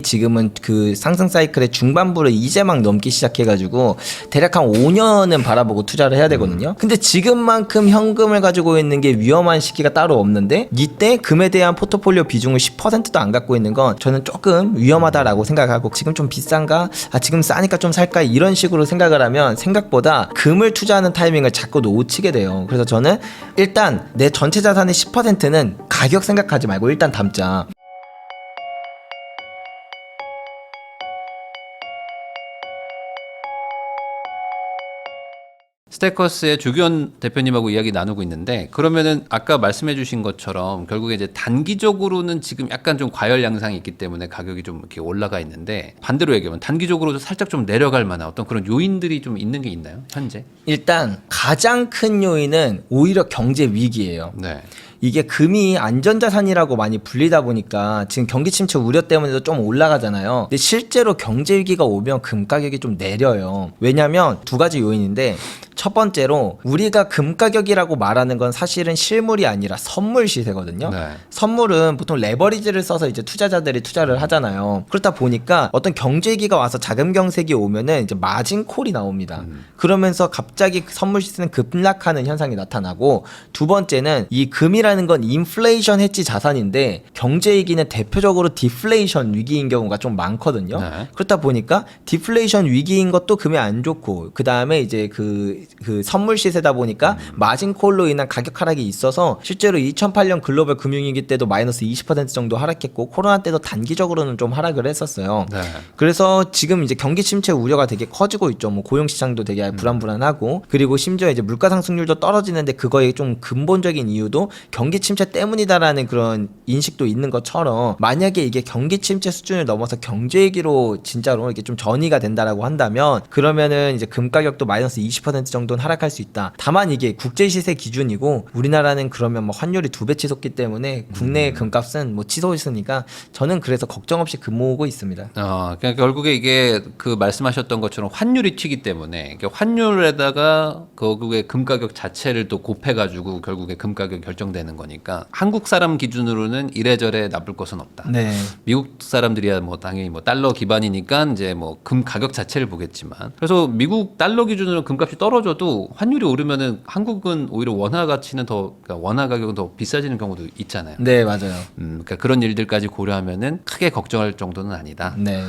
지금은 그 상승 사이클의 중반부를 이제 막 넘기 시작해가지고 대략 한 5년은 바라보고 투자를 해야 되거든요. 근데 지금만큼 현금을 가지고 있는 게 위험한 시기가 따로 없는데 이때 금에 대한 포트폴리오 비중을 10%도 안 갖고 있는 건 저는 조금 위험하다라고 생각하고, 지금 좀 비싼가? 지금 싸니까 좀 살까? 이런 식으로 생각을 하면 생각보다 금을 투자하는 타이밍을 자꾸 놓치게 돼요. 그래서 저는 일단 내 전체 자산의 10%는 가격 생각하지 말고 일단 담자. 스테커스의 주기현 대표님하고 이야기 나누고 있는데, 그러면은 아까 말씀해 주신 것처럼 결국에 이제 단기적으로는 지금 약간 좀 과열 양상이 있기 때문에 가격이 좀 이렇게 올라가 있는데, 반대로 얘기하면 단기적으로도 살짝 좀 내려갈 만한 어떤 그런 요인들이 좀 있는 게 있나요, 현재? 일단 가장 큰 요인은 오히려 경제 위기예요. 네. 이게 금이 안전자산이라고 많이 불리다 보니까 지금 경기 침체 우려 때문에도 좀 올라가잖아요. 근데 실제로 경제 위기가 오면 금 가격이 좀 내려요. 왜냐면 두 가지 요인인데, 첫 번째로 우리가 금 가격이라고 말하는 건 사실은 실물이 아니라 선물 시세거든요. 네. 선물은 보통 레버리지를 써서 이제 투자자들이 투자를 하잖아요. 그렇다 보니까 어떤 경제 위기가 와서 자금 경색이 오면은 이제 마진 콜이 나옵니다. 그러면서 갑자기 선물 시세는 급락하는 현상이 나타나고, 두 번째는 이 금이라는 건 인플레이션 해지 자산인데 경제 위기는 대표적으로 디플레이션 위기인 경우가 좀 많거든요. 네. 그렇다 보니까 디플레이션 위기인 것도 금이 안 좋고, 그 다음에 이제 그 선물 시세다 보니까 마진 콜로 인한 가격 하락이 있어서 실제로 2008년 글로벌 금융위기 때도 마이너스 20% 정도 하락했고, 코로나 때도 단기적으로는 좀 하락을 했었어요. 네. 그래서 지금 이제 경기 침체 우려가 되게 커지고 있죠. 뭐 고용 시장도 되게 불안불안하고, 그리고 심지어 이제 물가 상승률도 떨어지는데 그거의 좀 근본적인 이유도 경기 침체 때문이다라는 그런 인식도 있는 것처럼, 만약에 이게 경기 침체 수준을 넘어서 경제 위기로 진짜로 이렇게 좀 전이가 된다라고 한다면, 그러면은 이제 금 가격도 마이너스 20% 정도는 하락할 수 있다. 다만 이게 국제 시세 기준이고 우리나라는 그러면 뭐 환율이 2배 치솟기 때문에 국내의 금값은 뭐 치솟으니까 저는 그래서 걱정 없이 금 모으고 있습니다. 그러니까 결국에 이게 그 말씀하셨던 것처럼 환율이 튀기 때문에, 환율에다가 결국에 금 가격 자체를 또 곱해가지고 결국에 금 가격 결정되는 거니까, 한국 사람 기준으로는 이래저래 나쁠 것은 없다. 네. 미국 사람들이야 뭐 당연히 뭐 달러 기반이니까 이제 뭐 금 가격 자체를 보겠지만, 그래서 미국 달러 기준으로 금값이 떨어져도 환율이 오르면은 한국은 오히려 원화 가치는 더, 그러니까 원화 가격은 더 비싸지는 경우도 있잖아요. 네, 맞아요. 그러니까 그런 일들까지 고려하면은 크게 걱정할 정도는 아니다. 네.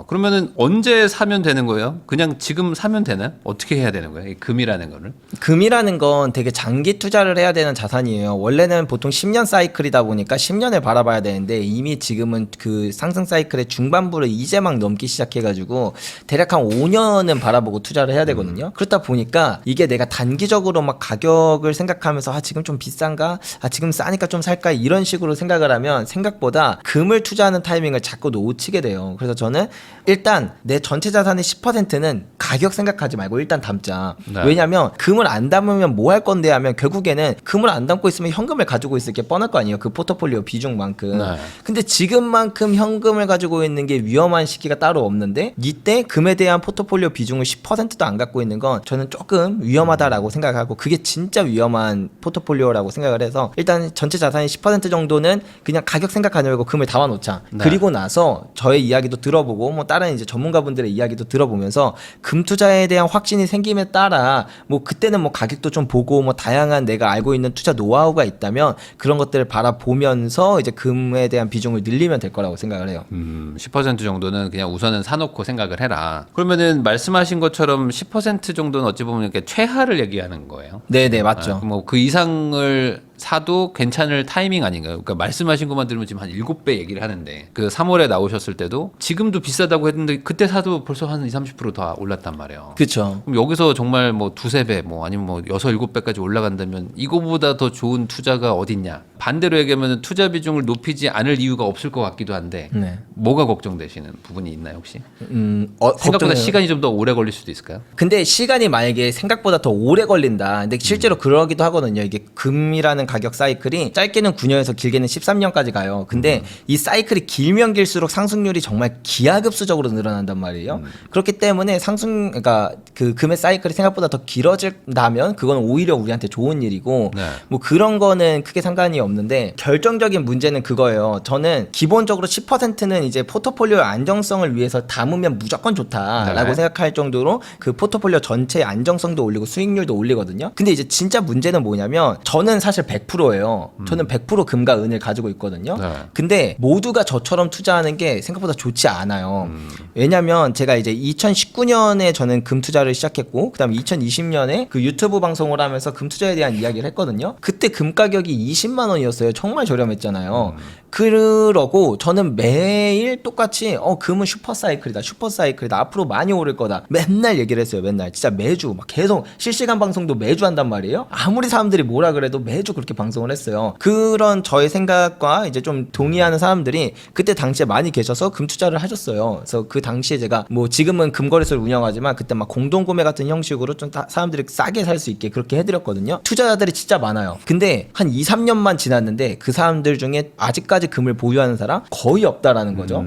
그러면은 언제 사면 되는 거예요? 그냥 지금 사면 되나요? 어떻게 해야 되는 거예요? 이 금이라는 거를? 금이라는 건 되게 장기 투자를 해야 되는 자산이에요. 원래는 보통 10년 사이클이다 보니까 10년을 바라봐야 되는데, 이미 지금은 그 상승 사이클의 중반부를 이제 막 넘기 시작해가지고 대략 한 5년은 바라보고 투자를 해야 되거든요. 그렇다 보니까 이게 내가 단기적으로 막 가격을 생각하면서 지금 좀 비싼가? 지금 싸니까 좀 살까? 이런 식으로 생각을 하면 생각보다 금을 투자하는 타이밍을 자꾸 놓치게 돼요. 그래서 저는 일단 내 전체 자산의 10%는 가격 생각하지 말고 일단 담자. 네. 왜냐면 금을 안 담으면 뭐 할 건데 하면 결국에는 금을 안 담고 있으면 현금을 가지고 있을 게 뻔할 거 아니에요. 그 포트폴리오 비중만큼. 네. 근데 지금만큼 현금을 가지고 있는 게 위험한 시기가 따로 없는데, 이때 금에 대한 포트폴리오 비중을 10%도 안 갖고 있는 건 저는 조금 위험하다라고 생각하고, 그게 진짜 위험한 포트폴리오라고 생각을 해서 일단 전체 자산의 10% 정도는 그냥 가격 생각하지 말고 금을 담아놓자. 네. 그리고 나서 저의 이야기도 들어보고 뭐 다른 이제 전문가분들의 이야기도 들어보면서 금 투자에 대한 확신이 생김에 따라 뭐 그때는 뭐 가격도 좀 보고 뭐 다양한 내가 알고 있는 투자 노하우가 있다면 그런 것들을 바라보면서 이제 금에 대한 비중을 늘리면 될 거라고 생각을 해요. 10% 정도는 그냥 우선은 사놓고 생각을 해라. 그러면은 말씀하신 것처럼 10% 정도는 어찌 보면 이렇게 최하를 얘기하는 거예요. 네네, 맞죠. 뭐 그 이상을 사도 괜찮을 타이밍 아닌가요? 그러니까 말씀하신 것만 들으면 지금 한 7배 얘기를 하는데, 그 3월에 나오셨을 때도 지금도 비싸다고 했는데 그때 사도 벌써 한 20-30%더 올랐단 말이에요. 그렇죠. 그럼 여기서 정말 뭐 2-3배 뭐 아니면 뭐 6-7배까지 올라간다면 이거보다 더 좋은 투자가 어딨냐? 반대로 얘기하면 투자 비중을 높이지 않을 이유가 없을 것 같기도 한데, 네. 뭐가 걱정되시는 부분이 있나요 혹시? 걱정해요. 생각보다 시간이 좀 더 오래 걸릴 수도 있을까요? 근데 시간이 만약에 생각보다 더 오래 걸린다. 근데 실제로 그러기도 하거든요. 이게 금이라는 가격 사이클이 짧게는 9년에서 길게는 13년까지 가요. 근데 이 사이클이 길면 길수록 상승률이 정말 기하급수적으로 늘어난단 말이에요. 그렇기 때문에 그러니까 그 금의 사이클이 생각보다 더 길어진다면 그건 오히려 우리한테 좋은 일이고 네. 뭐 그런 거는 크게 상관이 없는데 결정적인 문제는 그거예요. 저는 기본적으로 10%는 이제 포트폴리오의 안정성을 위해서 담으면 무조건 좋다라고 네. 생각할 정도로 그 포트폴리오 전체의 안정성도 올리고 수익률도 올리거든요. 근데 이제 진짜 문제는 뭐냐면 저는 사실 100%예요. 저는 100% 금과 은을 가지고 있거든요. 네. 근데 모두가 저처럼 투자하는 게 생각보다 좋지 않아요. 왜냐면 제가 이제 2019년에 저는 금 투자를 시작했고 그다음에 2020년에 그 유튜브 방송을 하면서 금 투자에 대한 이야기를 했거든요. 그때 금 가격이 20만 원이었어요. 정말 저렴했잖아요. 그러고 저는 매일 똑같이 금은 슈퍼사이클이다 앞으로 많이 오를 거다 맨날 얘기를 했어요. 맨날 진짜 매주 막 계속 실시간 방송도 매주 한단 말이에요. 아무리 사람들이 뭐라 그래도 매주 그렇게 방송을 했어요. 그런 저의 생각과 이제 좀 동의하는 사람들이 그때 당시에 많이 계셔서 금 투자를 하셨어요. 그래서 그 당시에 제가 뭐 지금은 금거래소를 운영하지만 그때 막 공동구매 같은 형식으로 좀 사람들이 싸게 살 수 있게 그렇게 해드렸거든요. 투자자들이 진짜 많아요. 근데 한 2, 3년만 지났는데 그 사람들 중에 아직까지 금을 보유하는 사람 거의 없다라는 거죠.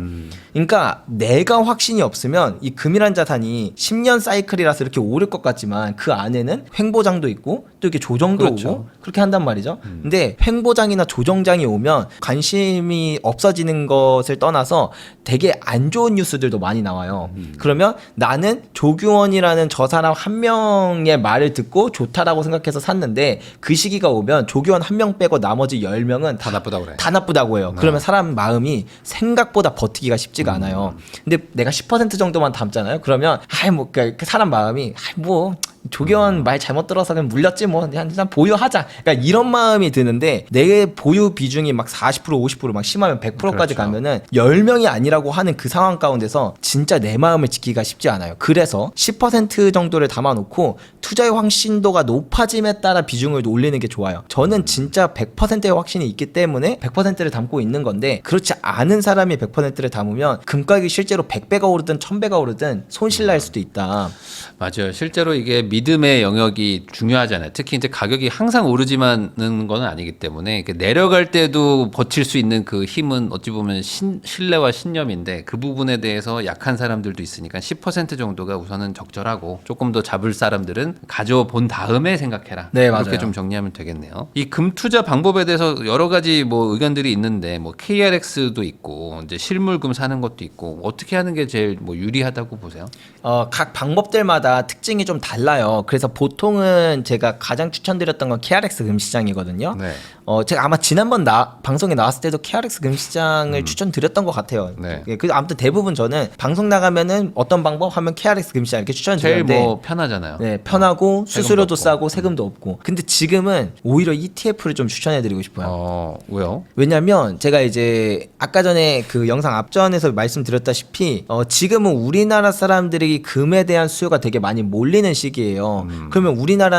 그러니까 내가 확신이 없으면 이 금이란 자산이 10년 사이클이라서 이렇게 오를 것 같지만 그 안에는 횡보장도 있고 또 이렇게 조정도 그렇죠. 오고 그렇게 한단 말이죠. 근데 횡보장이나 조정장이 오면 관심이 없어지는 것을 떠나서 되게 안 좋은 뉴스들도 많이 나와요. 그러면 나는 조규원이라는 저 사람 한 명의 말을 듣고 좋다라고 생각해서 샀는데 그 시기가 오면 조규원 한 명 빼고 나머지 10명은 다 나쁘다고 그래. 다 나쁘다고 해요. 그러면 사람 마음이 생각보다 버티기가 쉽지가 않아요. 근데 내가 10% 정도만 담잖아요. 그러면 그러니까 그 사람 마음이 조규원 말 잘못 들어서 그냥 물렸지 뭐 그냥 보유하자. 그러니까 이런 마음이 드는데 내 보유 비중이 막 40% 50% 막 심하면 100%까지 그렇죠. 가면은 10명이 아니라고 하는 그 상황 가운데서 진짜 내 마음을 지키기가 쉽지 않아요. 그래서 10% 정도를 담아놓고 투자의 확신도가 높아짐에 따라 비중을 올리는 게 좋아요. 저는 진짜 100%의 확신이 있기 때문에 100%를 담고 있는 건데 그렇지 않은 사람이 100%를 담으면 금가격이 실제로 100배가 오르든 1000배가 오르든 손실 날 수도 있다. 맞아요. 실제로 이게 믿음의 영역이 중요하잖아요. 특히 이제 가격이 항상 오르지만은 건 아니기 때문에 내려갈 때도 버틸 수 있는 그 힘은 어찌 보면 신뢰와 신념인데 그 부분에 대해서 약한 사람들도 있으니까 10% 정도가 우선은 적절하고 조금 더 잡을 사람들은 가져본 다음에 생각해라. 네, 그렇게 맞아요. 좀 정리하면 되겠네요. 이 금 투자 방법에 대해서 여러 가지 뭐 의견들이 있는데 뭐 KRX도 있고 이제 실물금 사는 것도 있고 어떻게 하는 게 제일 뭐 유리하다고 보세요? 각 방법들마다 특징이 좀 달라요. 그래서 보통은 제가 가장 추천드렸던 건 KRX 금시장이거든요. 네. 제가 아마 지난번 방송에 나왔을 때도 KRX 금시장을 추천드렸던 것 같아요. 네. 그래서 아무튼 대부분 저는 방송 나가면은 어떤 방법 하면 KRX 금시장 이렇게 제일 추천드렸는데 뭐 편하잖아요. 네, 편하고 수수료도 없고. 싸고 세금도 없고. 근데 지금은 오히려 ETF를 좀 추천해드리고 싶어요. 왜요? 왜냐면 제가 이제 아까 전에 그 영상 앞전에서 말씀드렸다시피 지금은 우리나라 사람들이 금에 대한 수요가 되게 많이 몰리는 시기예요. 그러면 우리나라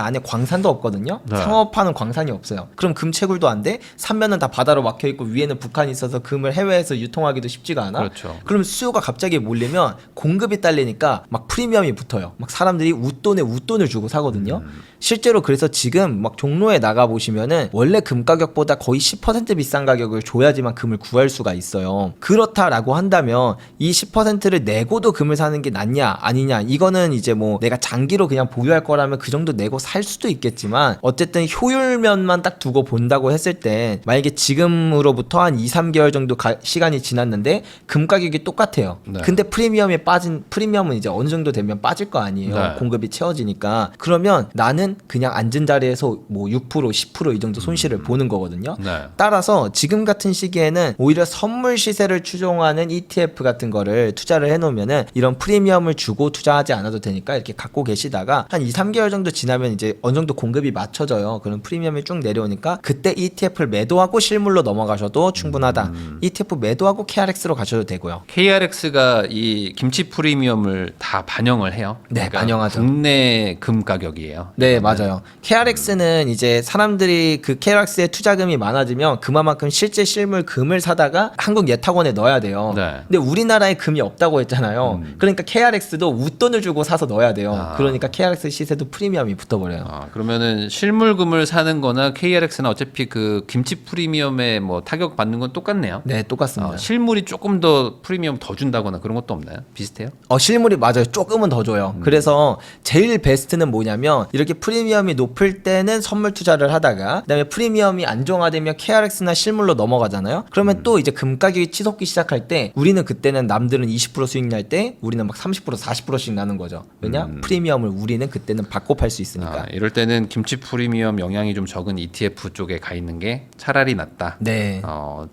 안에 광산도 없거든요. 네. 상업하는 광산이 없어요. 그럼 금 채굴도 안 돼? 삼면은 다 바다로 막혀 있고 위에는 북한이 있어서 금을 해외에서 유통하기도 쉽지가 않아. 그렇죠. 그러면 수요가 갑자기 몰리면 공급이 딸리니까 막 프리미엄이 붙어요. 막 사람들이 웃돈을 주고 사거든요. 실제로 그래서 지금 막 종로에 나가 보시면은 원래 금 가격보다 거의 10% 비싼 가격을 줘야지만 금을 구할 수가 있어요. 그렇다라고 한다면 이 10%를 내고도 금을 사는 게 낫냐 아니냐 이거는 이제 뭐 내가 장기로 그냥 보유할 거라면 그 정도 내고 살 수도 있겠지만 어쨌든 효율면만 딱 두고 본다고 했을 때 만약에 지금으로부터 한 2, 3개월 정도 시간이 지났는데 금 가격이 똑같아요. 네. 근데 프리미엄은 이제 어느 정도 되면 빠질 거 아니에요. 네. 공급이 채워지니까. 그러면 나는 그냥 앉은 자리에서 뭐 6%, 10% 이 정도 손실을 보는 거거든요. 네. 따라서 지금 같은 시기에는 오히려 선물 시세를 추종하는 ETF 같은 거를 투자를 해놓으면은 이런 프리미엄을 주고 투자하지 않아도 되니까 이렇게 갖고 계시다가 한 2, 3개월 정도 지나면 이제 어느 정도 공급이 맞춰져요. 그럼 프리미엄이 쭉 내려오니까 그때 ETF를 매도하고 실물로 넘어가셔도 충분하다. ETF 매도하고 KRX로 가셔도 되고요. KRX가 이 김치 프리미엄을 다 반영을 해요. 네, 반영하죠. 국내 금 가격이에요. 네, 맞아요. KRX는 이제 사람들이 그 KRX에 투자금이 많아지면 그만큼 실제 실물 금을 사다가 한국 예탁원에 넣어야 돼요. 네. 근데 우리나라에 금이 없다고 했잖아요. 그러니까 KRX도 웃돈을 주고 사서 넣어야 돼요. 그러니까 KRX 시세도 프리미엄이 붙어버려요. 그러면은 실물금을 사는 거나 KRX나 어차피 그 김치 프리미엄에 뭐 타격 받는 건 똑같네요. 네, 똑같습니다. 실물이 조금 더 프리미엄 더 준다거나 그런 것도 없나요? 비슷해요? 실물이 맞아요. 조금은 더 줘요. 그래서 제일 베스트는 뭐냐면 이렇게 프리미엄이 높을 때는 선물 투자를 하다가 그다음에 프리미엄이 안정화되면 KRX나 실물로 넘어가잖아요. 그러면 또 이제 금 가격이 치솟기 시작할 때 우리는 그때는 남들은 20% 수익 날 때 우리는 막 30% 40%씩 나는 거죠. 왜냐? 프리미엄을 우리는 그때는 받고 팔 수 있으니까. 이럴 때는 김치 프리미엄 영향이 좀 적은 ETF 쪽에 가 있는 게 차라리 낫다. 네.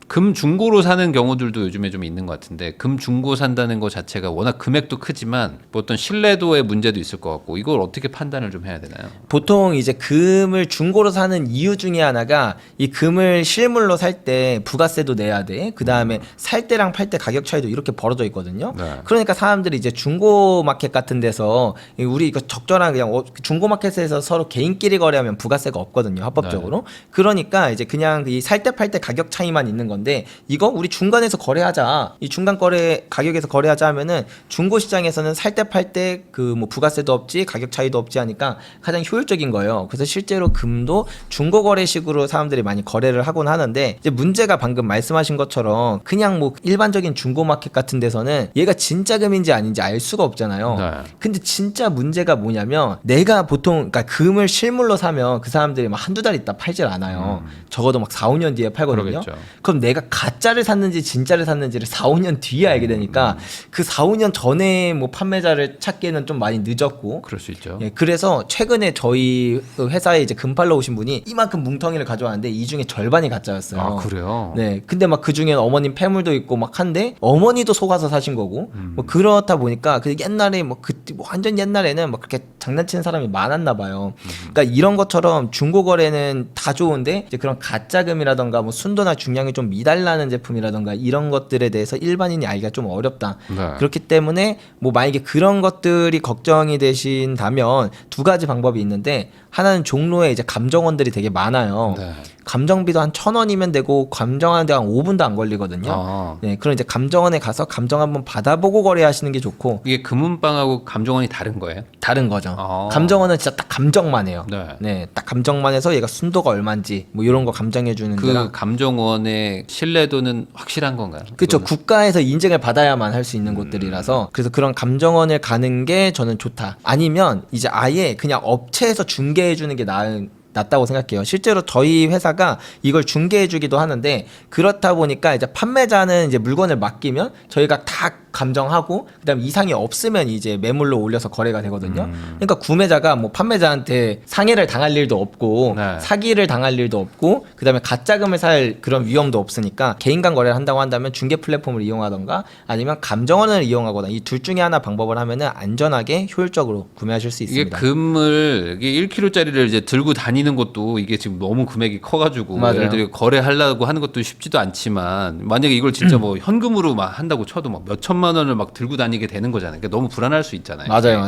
금 중고로 사는 경우들도 요즘에 좀 있는 것 같은데 금 중고 산다는 것 자체가 워낙 금액도 크지만 뭐 어떤 신뢰도의 문제도 있을 것 같고 이걸 어떻게 판단을 좀 해야 되나요? 보통 이제 금을 중고로 사는 이유 중에 하나가 이 금을 실물로 살 때 부가세도 내야 돼. 그 다음에 살 때랑 팔 때 가격 차이도 이렇게 벌어져 있거든요. 네. 그러니까 사람들이 이제 중고 마켓 같은 데서 우리 이거 적절한 그냥 중고 마켓에서 서로 개인끼리 거래하면 부가세가 없거든요. 합법적으로. 그러니까 이제 그냥 이 살 때 팔 때 가격 차이만 있는 건데 이거 우리 중간에서 거래하자. 이 중간 거래 가격에서 거래하자 하면은 중고 시장에서는 살 때 팔 때 그 뭐 부가세도 없지 가격 차이도 없지 하니까 가장 효율적인 거예요. 그래서 실제로 금도 중고 거래식으로 사람들이 많이 거래를 하곤 하는데 이제 문제가 방금 말씀하신 것처럼 그냥 뭐 일반적인 중고 마켓 같은 데서는 얘가 진짜 금인지 아닌지 알 수가 없잖아요. 네. 근데 진짜 문제가 뭐냐면 내가 보통 그러니까 금을 실물로 사면 그 사람들이 막 한두 달 있다 팔질 않아요. 적어도 막 4, 5년 뒤에 팔거든요. 그러겠죠. 그럼 내가 가짜를 샀는지 진짜를 샀는지를 4, 5년 뒤에 알게 되니까 그 4, 5년 전에 뭐 판매자를 찾기에는 좀 많이 늦었고 그럴 수 있죠. 예, 그래서 최근에 저희 회사에 이제 금 팔러 오신 분이 이만큼 뭉텅이를 가져왔는데 이 중에 절반이 가짜였어요. 그래요? 네, 근데 막 그 중엔 어머님 패물도 있고 막 한데 어머니도 속아서 사신 거고 뭐 그렇다 보니까 그 옛날에 뭐 완전 옛날에는 막 그렇게 장난치는 사람이 많았나 봐요. 그러니까 이런 것처럼 중고 거래는 다 좋은데 이제 그런 가짜금이라던가 뭐 순도나 중량이 좀 미달나는 제품이라던가 이런 것들에 대해서 일반인이 알기가 좀 어렵다. 네. 그렇기 때문에 뭐 만약에 그런 것들이 걱정이 되신다면 두 가지 방법이 있는데 하나는 종로에 이제 감정원들이 되게 많아요. 네. 감정비도 한 1,000원이면 되고 감정하는데 한 5분도 안 걸리거든요. 네, 그럼 이제 감정원에 가서 감정 한번 받아보고 거래하시는 게 좋고 이게 금은방하고 감정원이 다른 거예요? 다른 거죠. 감정원은 진짜 딱 감정만 해요. 네. 네, 딱 감정만 해서 얘가 순도가 얼마인지 뭐 이런 거 감정해 주는 그 데랑 감정원의 신뢰도는 확실한 건가요? 그렇죠. 그거는? 국가에서 인증을 받아야만 할 수 있는 곳들이라서 그래서 그런 감정원을 가는 게 저는 좋다. 아니면 이제 아예 그냥 업체에서 중개해 주는 게 낫다고 생각해요. 실제로 저희 회사가 이걸 중개해주기도 하는데 그렇다 보니까 이제 판매자는 이제 물건을 맡기면 저희가 다 감정하고 그다음 이상이 없으면 이제 매물로 올려서 거래가 되거든요. 그러니까 구매자가 뭐 판매자한테 상해를 당할 일도 없고 네. 사기를 당할 일도 없고 그다음에 가짜금을 살 그런 위험도 없으니까 개인 간 거래를 한다고 한다면 중개 플랫폼을 이용하던가 아니면 감정원을 이용하거나 이 둘 중에 하나 방법을 하면은 안전하게 효율적으로 구매하실 수 이게 있습니다. 금을 이게 1kg짜리를 이제 들고 다니는 것도 이게 지금 너무 금액이 커가지고 맞아요. 예를 들어 거래하려고 하는 것도 쉽지도 않지만 만약에 이걸 진짜 뭐 현금으로 막 한다고 쳐도 막 몇 천만 원을 막 들고 다니게 되는 거잖아요. 그러니까 너무 불안할 수 있잖아요. 맞아요.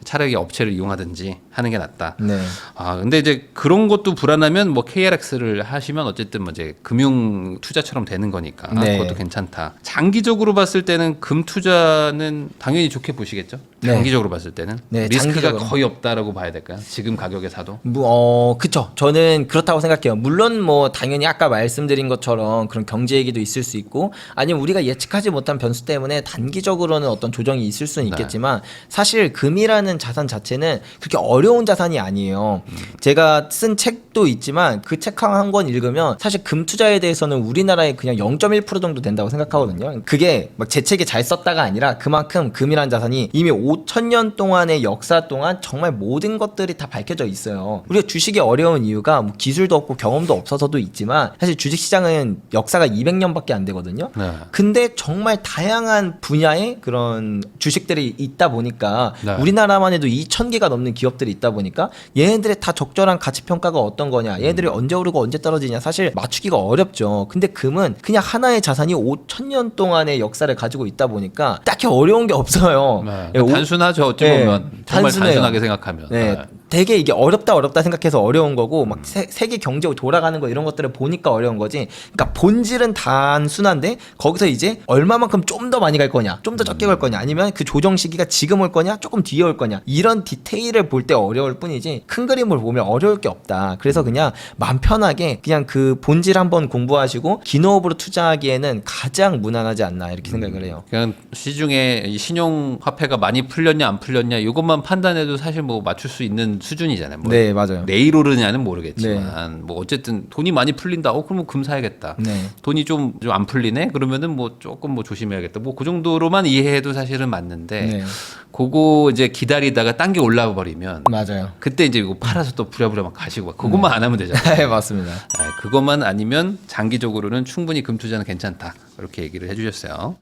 차라리 업체를 이용하든지 하는 게 낫다. 네. 근데 이제 그런 것도 불안하면 뭐 KRX를 하시면 어쨌든 뭐 이제 금융 투자처럼 되는 거니까 네. 그것도 괜찮다. 장기적으로 봤을 때는 금 투자는 당연히 좋게 보시겠죠. 네. 장기적으로 봤을 때는 네, 리스크가 장기적으로. 거의 없다라고 봐야 될까요? 지금 가격에 사도. 그쵸. 저는 그렇다고 생각해요. 물론 뭐 당연히 아까 말씀드린 것처럼 그런 경제 얘기도 있을 수 있고 아니면 우리가 예측하지 못한 변수 때문에 단기적으로는 어떤 조정이 있을 수는 있겠지만 사실 금이라는 자산 자체는 그렇게 어려운 자산이 아니에요. 제가 쓴 책도 있지만 그 책 한 권 읽으면 사실 금 투자에 대해서는 우리나라에 그냥 0.1% 정도 된다고 생각하거든요. 그게 막 제 책에 잘 썼다가 아니라 그만큼 금이라는 자산이 이미 5,000년 동안의 역사 동안 정말 모든 것들이 다 밝혀져 있어요. 우리가 주식이 어려운 이유가 뭐 기술도 없고 경험도 없어서도 있지만 사실 주식시장은 역사가 200년밖에 안 되거든요. 네. 근데 정말 다양한 분야의 그런 주식들이 있다 보니까 네. 우리나라만 해도 2,000개가 넘는 기업들이 있다 보니까 얘네들의 다 적절한 가치 평가가 어떤 거냐, 얘네들이 언제 오르고 언제 떨어지냐 사실 맞추기가 어렵죠. 근데 금은 그냥 하나의 자산이 5,000년 동안의 역사를 가지고 있다 보니까 딱히 어려운 게 없어요. 네. 예, 단순하죠. 어찌 네, 보면 정말 단순해요. 단순하게 생각하면. 네. 되게 이게 어렵다 생각해서 어려운 거고 막 세계 경제 돌아가는 거 이런 것들을 보니까 어려운 거지. 그러니까 본질은 단순한데 거기서 이제 얼마만큼 좀 더 많이 갈 거냐, 좀 더 적게 갈 거냐, 아니면 그 조정 시기가 지금 올 거냐, 조금 뒤에 올 거냐, 이런 디테일을 볼 때 어려울 뿐이지 큰 그림을 보면 어려울 게 없다. 그래서 그냥 마음 편하게 그냥 그 본질 한번 공부하시고 기노업으로 투자하기에는 가장 무난하지 않나 이렇게 생각을 해요. 그냥 시중에 이 신용 화폐가 많이 풀렸냐 안 풀렸냐 이것만 판단해도 사실 뭐 맞출 수 있는 수준이잖아요. 뭐 네, 맞아요. 내일 오르냐는 모르겠지만 뭐 어쨌든 돈이 많이 풀린다. 그러면 금 사야겠다. 네. 돈이 좀 안 풀리네. 그러면은 뭐 조금 뭐 조심해야겠다. 뭐 그 정도로만 이해해도 사실은 맞는데 네. 그거 이제 기다리다가 딴 게 올라와 버리면 맞아요. 그때 이제 이거 팔아서 또 부랴부랴 막 가시고 막 그것만 안 하면 되잖아요. 네, 맞습니다. 그것만 아니면 장기적으로는 충분히 금 투자는 괜찮다. 이렇게 얘기를 해주셨어요.